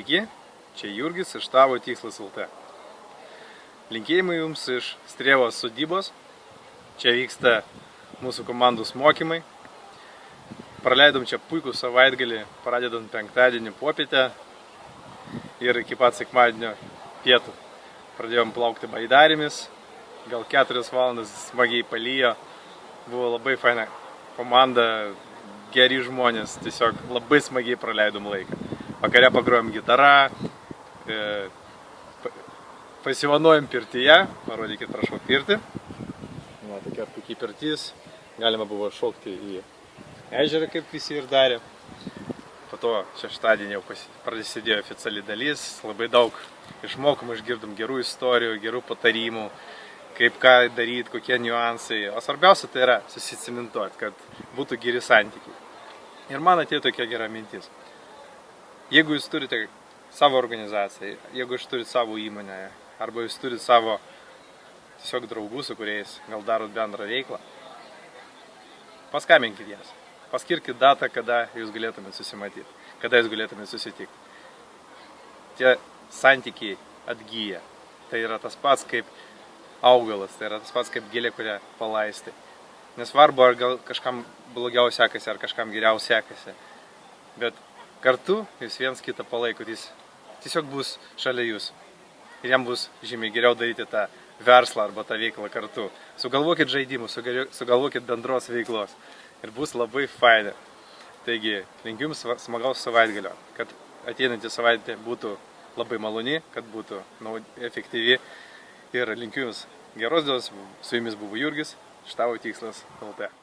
Sveiki, čia Jurgis iš Tavo Tikslas LT. Linkėjimai jums iš Strėvos sodybos. Čia vyksta mūsų komandos mokymai. Praleidom čia puikų savaitgalį, pradedant penktadienį popietę ir iki pat sekmadienio pietų. Pradėjom plaukti baidarimis, gal 4 valandas smagiai palyjo. Buvo labai faina komanda, geri žmonės, tiesiog labai smagiai praleidom laiką. Vakare pagrojom gitarą, pasivanojom pirtyje, parodykit prašau pirtį. Va, tokia puikiai pirtis, galima buvo šokti į ežerą, kaip visi ir darė. Po to šeštadienį jau prasidėjo oficiali dalis, labai daug išmokom, išgirdom gerų istorijų, gerų patarimų, kaip ką daryti, kokie niuansai. O svarbiausia tai yra susicimentuoti, kad būtų geri santykiai. Ir man atėjo tokia gera mintis. Jeigu jūs turite savo organizaciją, jeigu jūs turite savo įmonę, arba jūs turite savo tiesiog draugų, su kuriais gal darot bendrą veiklą, paskambinkit jas. Paskirkit datą, kada jūs galėtumėt susimatyti, kada jūs galėtumėt susitikti. Tie santykiai atgyja. Tai yra tas pats kaip augalas, tai yra tas pats kaip gėlė, kurią palaistai. Nesvarbu, ar gal kažkam blogiau sekasi, ar kažkam geriau sekasi. Bet kartu jūs viens kitą palaikot, jis tiesiog bus šalia jūs. Ir jam bus žymiai geriau daryti tą verslą arba tą veiklą kartu. Sugalvokit žaidimų, sugalvokit bendros veiklos. Ir bus labai faina. Taigi, linkiu jums smagaus savaitgalio, kad ateinantį savaitę būtų labai maloni, kad būtų efektyvi. Ir linkiu jums geros dienos. Su jumis buvo Jurgis iš Tavo Tikslas LT.